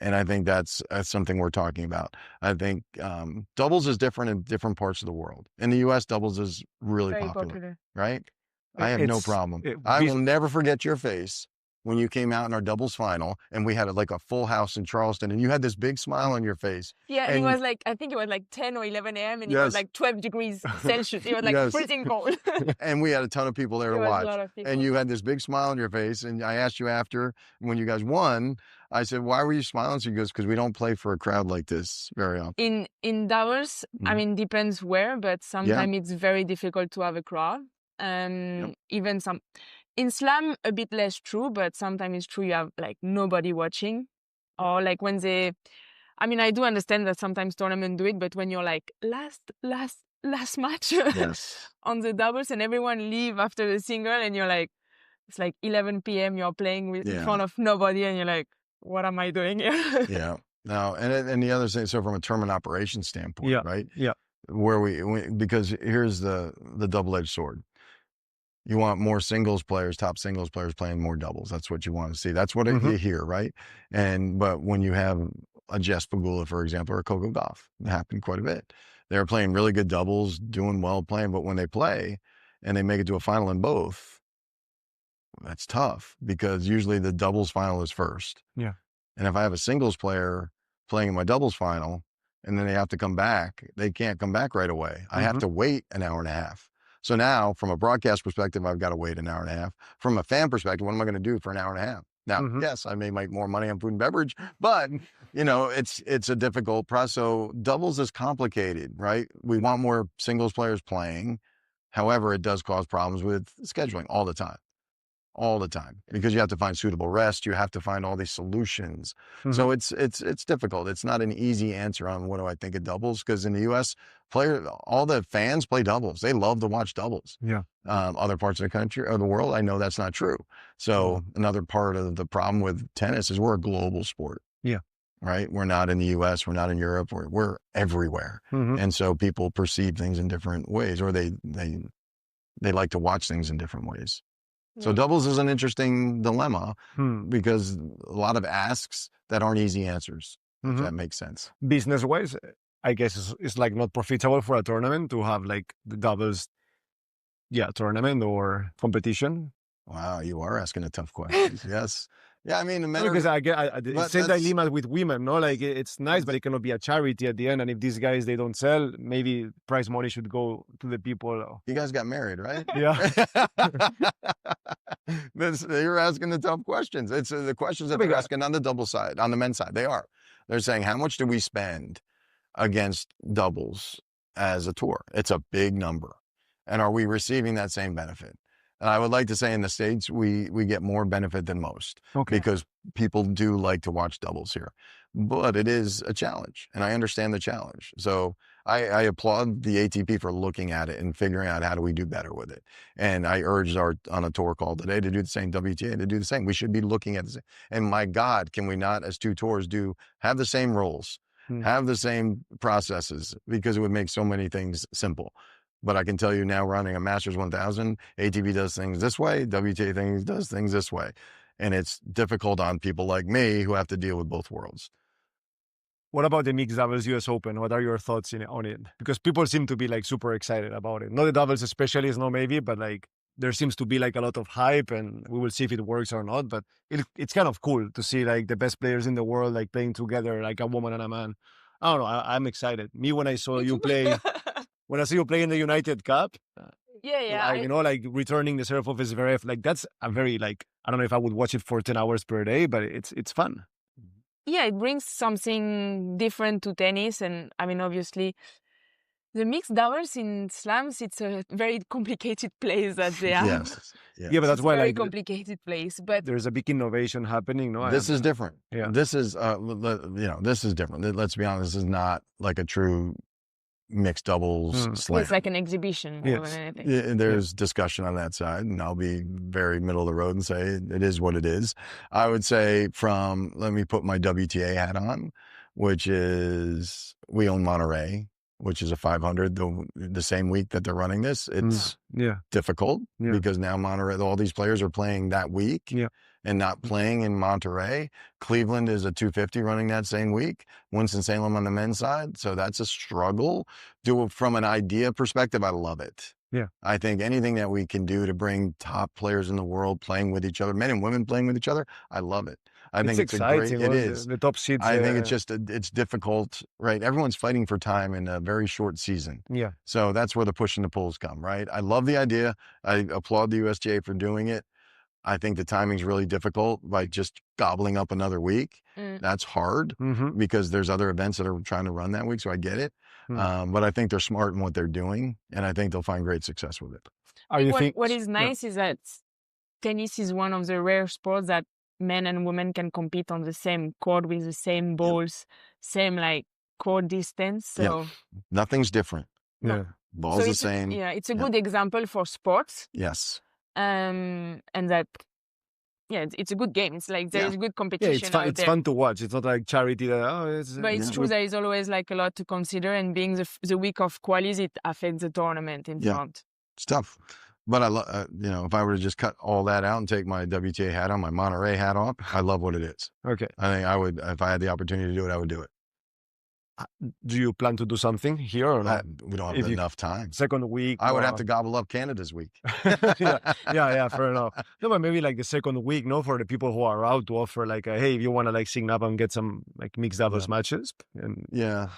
And I think that's something we're talking about. I think doubles is different in different parts of the world. In the US, doubles is really popular, right? I have no problem. I will never forget your face when you came out in our doubles final and we had like a full house in Charleston and you had this big smile on your face. Yeah, and it was like, I think it was like 10 or 11 a.m. and it was like 12 degrees Celsius. It was like freezing cold. And we had a ton of people there to watch. And you had this big smile on your face. And I asked you after, when you guys won, I said, why were you smiling? So he goes, because we don't play for a crowd like this very often. In doubles, I mean, depends where, but sometimes it's very difficult to have a crowd. Even in slam, a bit less true, but sometimes it's true you have like nobody watching. Or like when I do understand that sometimes tournaments do it, but when you're like last match on the doubles and everyone leave after the single and you're like, it's like 11 p.m. you're playing in front of nobody and you're like, what am I doing here? Yeah. No, and the other thing, so from a tournament operations standpoint, right? Yeah. Where because here's the double-edged sword. You want more singles players, top singles players playing more doubles. That's what you want to see. That's what you hear, right? But when you have a Jess Pegula, for example, or Coco Gauff, it happened quite a bit. They're playing really good doubles, doing well playing, but when they play and they make it to a final in both, that's tough because usually the doubles final is first. Yeah. And if I have a singles player playing in my doubles final and then they have to come back, they can't come back right away. I have to wait an hour and a half. So now, from a broadcast perspective, I've got to wait an hour and a half. From a fan perspective, what am I going to do for an hour and a half? Now, yes, I may make more money on food and beverage, but it's a difficult process. So doubles is complicated, right? We want more singles players playing. However, it does cause problems with scheduling all the time. Because you have to find suitable rest. You have to find all these solutions. So it's difficult. It's not an easy answer on what do I think of doubles, because in the US, all the fans play doubles. They love to watch doubles. Yeah. Other parts of the country or the world, I know that's not true. So another part of the problem with tennis is we're a global sport. Yeah. Right? We're not in the US, we're not in Europe, we're everywhere. And so people perceive things in different ways, or they like to watch things in different ways. So doubles is an interesting dilemma because a lot of asks that aren't easy answers, if that makes sense. Business-wise, I guess it's like not profitable for a tournament to have like the doubles, tournament or competition. Wow, you are asking a tough question. Yes. Yeah, I mean, the men because I get the same dilemma with women, no? Like it's nice, but it cannot be a charity at the end. And if these guys they don't sell, maybe prize money should go to the people. You guys got married, right? Yeah. You're asking the tough questions. It's the questions that they're asking on the double side, on the men's side. They are. They're saying, how much do we spend against doubles as a tour? It's a big number. And are we receiving that same benefit? And I would like to say in the States, we get more benefit than most because people do like to watch doubles here. But it is a challenge, and I understand the challenge. So I applaud the ATP for looking at it and figuring out how do we do better with it. And I urged on a tour call today to do the same, WTA to do the same. We should be looking at the same. And my God, can we not, as two tours, have the same rules, have the same processes, because it would make so many things simple. But I can tell you now, running a Masters 1000, ATP does things this way, WTA does things this way. And it's difficult on people like me who have to deal with both worlds. What about the mixed doubles US Open? What are your thoughts on it? Because people seem to be like super excited about it. Not the doubles specialists, no maybe, but like there seems to be like a lot of hype, and we will see if it works or not. But it's kind of cool to see like the best players in the world like playing together, like a woman and a man. I don't know. I'm excited. Me, when I saw you play... When I see you play in the United Cup, like returning the serve of Zverev, like that's a very I don't know if I would watch it for 10 hours per day, but it's fun. Yeah, it brings something different to tennis. And I mean, obviously, the mixed doubles in slams, it's a very complicated place that they have. Yes. Yeah, but that's why very complicated place. But there's a big innovation happening. No, this is different. Yeah, this is this is different. Let's be honest. This is not like a true mixed doubles slam. It's like an exhibition more than anything. Yeah, there's discussion on that side, and I'll be very middle of the road and say it is what it is. I would say let me put my WTA hat on, which is we own Monterey, which is a 500 the same week that they're running this. It's difficult because now Monterey, all these players are playing that week and not playing in Monterey. Cleveland is a 250 running that same week. Winston-Salem on the men's side. So that's a struggle. From an idea perspective, I love it. Yeah. I think anything that we can do to bring top players in the world playing with each other, men and women playing with each other, I love it. I think it's exciting. It is. The top seeds. I think it's just, it's difficult, right? Everyone's fighting for time in a very short season. Yeah. So that's where the push and the pulls come, right? I love the idea. I applaud the USGA for doing it. I think the timing's really difficult by just gobbling up another week. That's hard because there's other events that are trying to run that week. So I get it. But I think they're smart in what they're doing, and I think they'll find great success with it. What is nice is that tennis is one of the rare sports that men and women can compete on the same court with the same balls, same court distance. So nothing's different. Yeah. Ball's the same. It's a good example for sports. Yes. And that, it's a good game. It's like there is good competition. Yeah, it's fun to watch. It's not like charity. But it's true. There is always a lot to consider, and being the week of qualies, it affects the tournament in front. It's tough. But I love, if I were to just cut all that out and take my WTA hat on, my Monterey hat off, I love what it is. Okay. I think I would, if I had the opportunity to do it, I would do it. Do you plan to do something here or not? We don't have enough time. Second week. I would have to gobble up Canada's week. yeah, fair enough. No, but maybe the second week, for the people who are out to offer hey, if you want to sign up and get some mixed doubles matches. And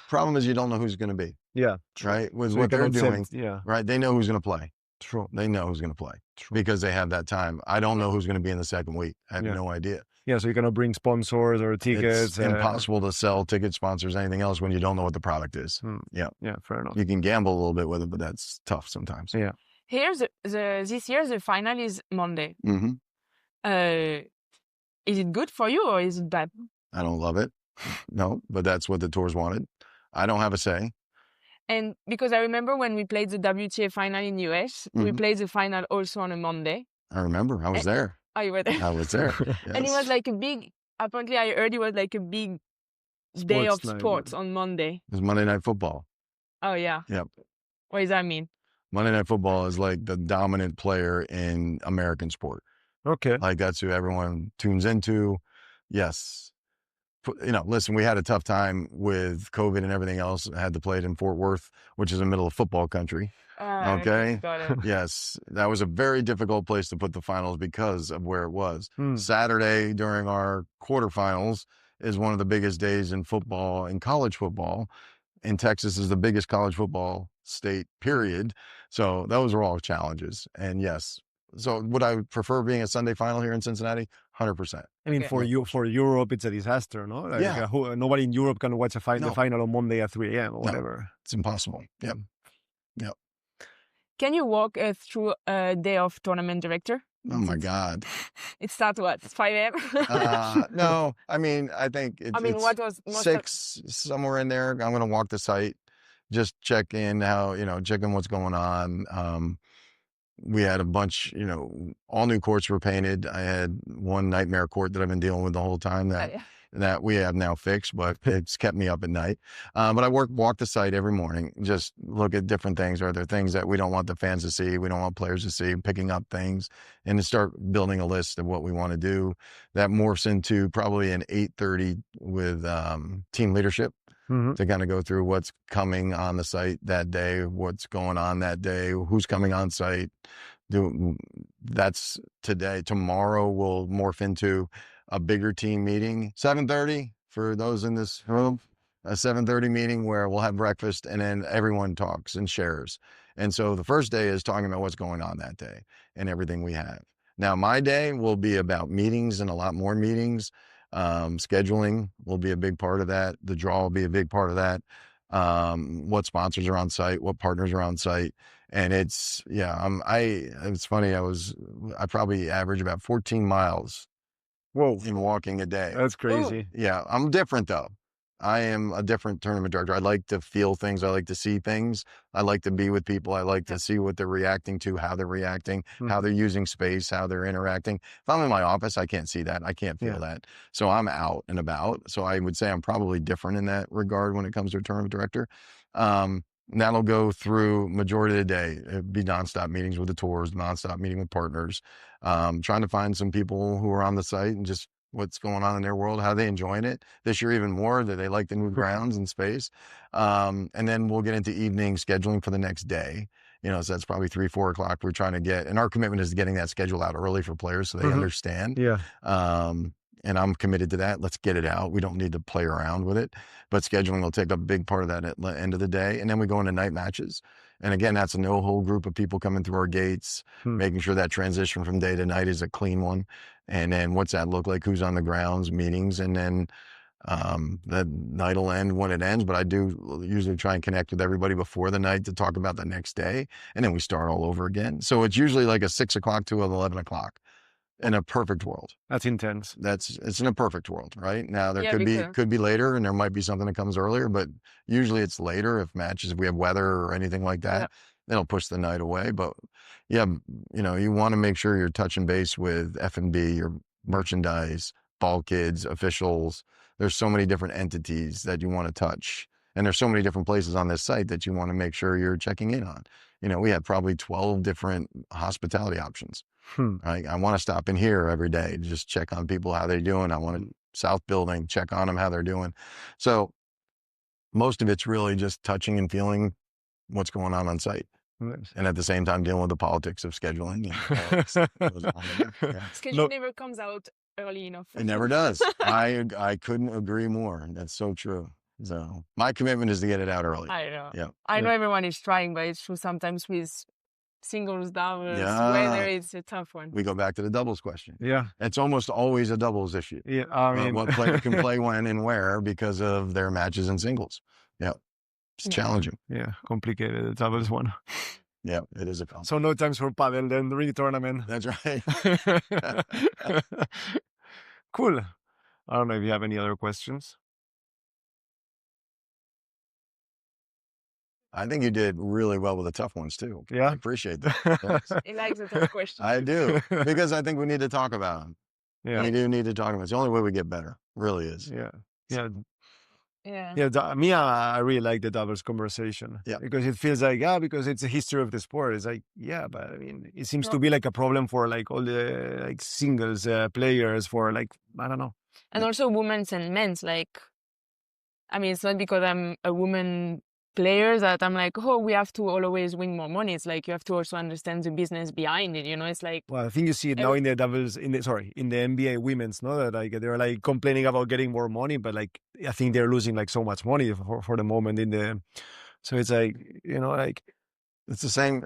problem is you don't know who's going to be. Yeah. Right? With what they're doing. Right? They know who's going to play. True. They know who's going to play. True. Because they have that time. I don't know who's going to be in the second week. I have no idea. Yeah, so you cannot bring sponsors or tickets. It's impossible to sell ticket sponsors, anything else when you don't know what the product is. Yeah, fair enough. You can gamble a little bit with it, but that's tough sometimes. Yeah. Here, this year, the final is Monday. Is it good for you or is it bad? I don't love it. No, but that's what the tours wanted. I don't have a say. And because I remember when we played the WTA final in US, we played the final also on a Monday. I remember. I was there. Oh, you were there? I was there. Yes. And it was apparently I heard it was a big day of sports on Monday. It was Monday Night Football. Oh, yeah. Yep. What does that mean? Monday Night Football is the dominant player in American sport. Okay. Like that's who everyone tunes into. Yes. Listen, we had a tough time with COVID and everything else. I had to play it in Fort Worth, which is the middle of football country. Okay. Got it. Yes. That was a very difficult place to put the finals because of where it was. Saturday during our quarterfinals is one of the biggest days in football, in college football. In Texas is the biggest college football state, period. So those are all challenges. And yes. So would I prefer being a Sunday final here in Cincinnati? 100%. I mean, for Europe, it's a disaster, no? Like, nobody in Europe can watch the final on Monday at 3 a.m. or whatever. It's impossible. Yep. Can you walk through a day of tournament director? Oh my God. It starts what? 5 a.m.? No, I mean, I think it's what was 6, somewhere in there. I'm going to walk the site, just check in checking what's going on. We had a bunch, all new courts were painted. I had one nightmare court that I've been dealing with the whole time that we have now fixed, but it's kept me up at night. But I walk the site every morning, just look at different things. Are there things that we don't want the fans to see? We don't want players to see, picking up things, and to start building a list of what we want to do. That morphs into probably an 8:30 with team leadership. To kind of go through what's coming on the site that day, what's going on that day, who's coming on site. That's today. Tomorrow will morph into a bigger team meeting. 7:30 for those in this room, a 7:30 meeting where we'll have breakfast and then everyone talks and shares. And so the first day is talking about what's going on that day and everything we have. Now, my day will be about meetings and a lot more meetings. Scheduling will be a big part of that. The draw will be a big part of that. What sponsors are on site, what partners are on site. And it's funny. I probably average about 14 miles in walking a day. That's crazy. Ooh. Yeah. I'm different though. I am a different tournament director. I like to feel things. I like to see things. I like to be with people. I like to see what they're reacting to, how they're reacting, how they're using space, how they're interacting. If I'm in my office, I can't see that. I can't feel that. So I'm out and about. So I would say I'm probably different in that regard when it comes to a tournament director. That'll go through majority of the day. It'd be nonstop meetings with the tours, nonstop meeting with partners, trying to find some people who are on the site and just what's going on in their world, how they enjoying it this year, even more, that they like the new grounds and space. And then we'll get into evening scheduling for the next day. So that's probably 3, 4 o'clock. We're trying to get, and our commitment is getting that schedule out early for players so they understand. Yeah. And I'm committed to that. Let's get it out. We don't need to play around with it, but scheduling will take a big part of that at the end of the day. And then we go into night matches. And again, that's a whole group of people coming through our gates, making sure that transition from day to night is a clean one. And then what's that look like? Who's on the grounds, meetings, and then the night will end when it ends. But I do usually try and connect with everybody before the night to talk about the next day. And then we start all over again. So it's usually like a 6 o'clock to 11 o'clock. In a perfect world. That's intense. It's in a perfect world, right? Now there could be later, and there might be something that comes earlier, but usually it's later if we have weather or anything like that, it'll push the night away. But you want to make sure you're touching base with F&B, your merchandise, ball kids, officials. There's so many different entities that you want to touch. And there's so many different places on this site that you want to make sure you're checking in on. We have probably 12 different hospitality options. Right? I want to stop in here every day to just check on people, how they're doing. I want to South Building, check on them, how they're doing. So most of it's really just touching and feeling what's going on site. Nice. And at the same time, dealing with the politics of scheduling. Schedule never comes out early enough. It never does. I couldn't agree more. That's so true. So my commitment is to get it out early. I know. Yeah. I know everyone is trying, but it's true sometimes with singles, doubles, whether it's a tough one. We go back to the doubles question. Yeah. It's almost always a doubles issue. Yeah. I mean, what player can play when and where because of their matches in singles. Yeah. It's challenging. Yeah. Complicated. The doubles one. Yeah, it is a problem. So no times for paddle then during the tournament. That's right. Cool. I don't know if you have any other questions. I think you did really well with the tough ones too. Yeah. I appreciate that. He likes the tough questions. I do, because I think we need to talk about them. Yeah. We do need to talk about it. It's the only way we get better. Really is. Yeah. Yeah. I really like the doubles conversation. Yeah. Because it feels like, because it's a history of the sport. It's like, but I mean, it seems to be like a problem for like all the like singles players for like, I don't know. And also women's and men's, like, I mean, it's not because I'm a woman player that I'm like, oh, we have to always win more money. It's like you have to also understand the business behind it. It's like. Well, I think you see it now in the doubles, in the NBA women's, no, that like they're like complaining about getting more money, but like I think they're losing like so much money for the moment so it's like like. It's the same.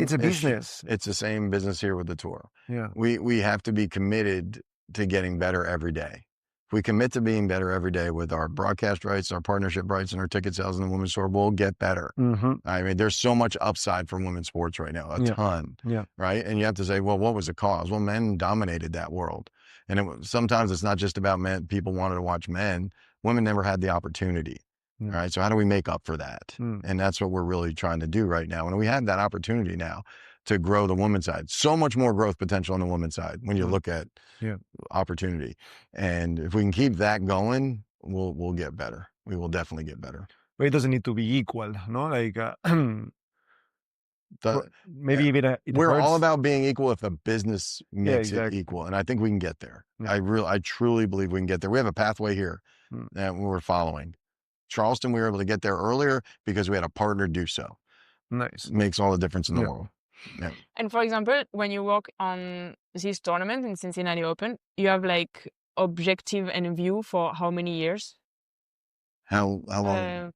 It's a business. It's the same business here with the tour. Yeah. We have to be committed to getting better every day. If we commit to being better every day with our broadcast rights, our partnership rights, and our ticket sales in the women's tour, we'll get better. Mm-hmm. I mean, there's so much upside for women's sports right now, a ton. Yeah. Right. And you have to say, well, what was the cause? Well, men dominated that world. And sometimes it's not just about men. People wanted to watch men. Women never had the opportunity. All right. So how do we make up for that? And that's what we're really trying to do right now. And we have that opportunity now to grow the women's side. So much more growth potential on the women's side when you look at opportunity. And if we can keep that going, we'll get better. We will definitely get better. But it doesn't need to be equal, no? Like maybe even we're hurts. all about being equal if the business makes it equal. And I think we can get there. I truly believe we can get there. We have a pathway here that we're following. Charleston, we were able to get there earlier because we had a partner do so. Nice. It makes all the difference in the world. Yeah. And for example, when you work on this tournament in Cincinnati Open, you have like objective and view for how many years? How long?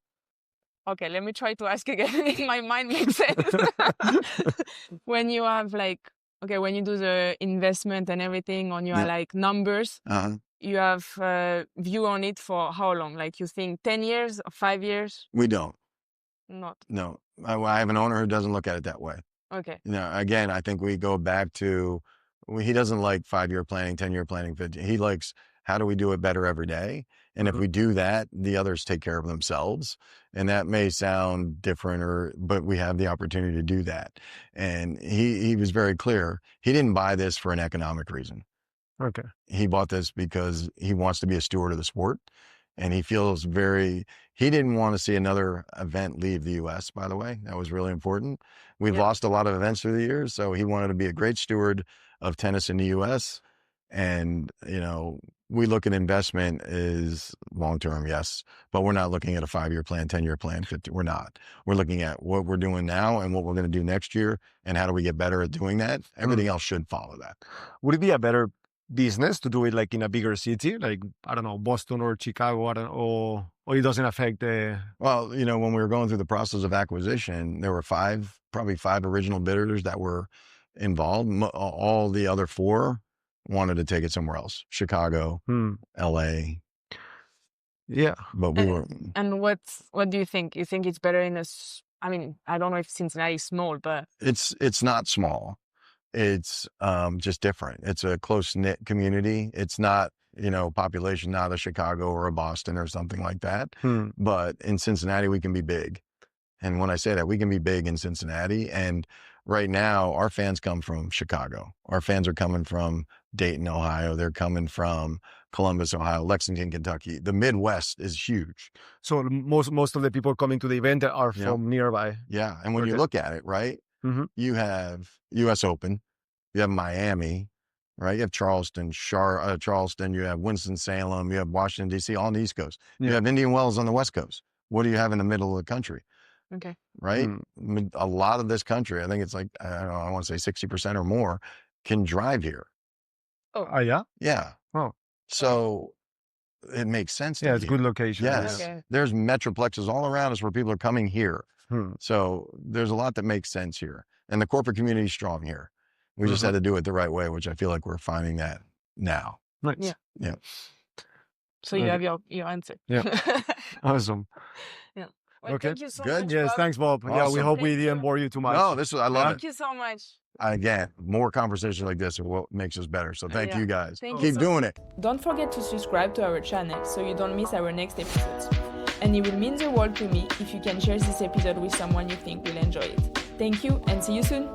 Okay, let me try to ask again if my mind makes sense. When you have like, when you do the investment and everything on your like numbers, you have a view on it for how long? Like you think 10 years or 5 years? We don't. Not. No. I have an owner who doesn't look at it that way. Okay. Again, I think we go back to, he doesn't like 5-year planning, 10-year planning, 50. He likes, how do we do it better every day? And if we do that, the others take care of themselves. And that may sound different, but we have the opportunity to do that. And he was very clear. He didn't buy this for an economic reason. Okay. He bought this because he wants to be a steward of the sport. And he feels he didn't want to see another event leave the U.S., by the way. That was really important. We've lost a lot of events through the years. So he wanted to be a great steward of tennis in the U.S. And, we look at investment as long-term, yes, but we're not looking at a 5-year plan, 10-year plan, 50. We're not. We're looking at what we're doing now and what we're going to do next year and how do we get better at doing that. Everything else should follow that. Would it be a better business to do it like in a bigger city, like, I don't know, Boston or Chicago, or it doesn't affect the... Well, when we were going through the process of acquisition, there were probably five original bidders that were involved. All the other 4 wanted to take it somewhere else, Chicago, LA. Yeah. But we were... And what do you think? You think it's better I mean, I don't know if Cincinnati is small, but... It's not small. It's just different. It's a close-knit community. It's not, population, not a Chicago or a Boston or something like that. But in Cincinnati, we can be big. And when I say that, we can be big in Cincinnati. And right now, our fans come from Chicago. Our fans are coming from Dayton, Ohio. They're coming from Columbus, Ohio, Lexington, Kentucky. The Midwest is huge. So most of the people coming to the event are from nearby. Yeah. And when you look at it, right, you have U.S. Open, you have Miami, right? You have Charleston, you have Winston-Salem, you have Washington, D.C., on the East Coast. You have Indian Wells on the West Coast. What do you have in the middle of the country? Okay. Right? A lot of this country, I think it's like, I don't know, I want to say 60% or more can drive here. Oh, yeah? Yeah. Oh. So it makes sense. Yeah, it's a good location. Yes. Okay. There's metroplexes all around us where people are coming here. So there's a lot that makes sense here. And the corporate community is strong here. We just had to do it the right way, which I feel like we're finding that now. Nice. Yeah. So you have your answer. Yeah. Awesome. Yeah. Well, okay. Thank you so good. much. Yes. Bob. Thanks, Bob. Awesome. Yeah, we hope we Thank didn't you. bore you too much. No, I love Thank you so much. Again, more conversations like this are what makes us better. So thank you guys. Keep doing it. Don't forget to subscribe to our channel so you don't miss our next episodes. And it will mean the world to me if you can share this episode with someone you think will enjoy it. Thank you and see you soon.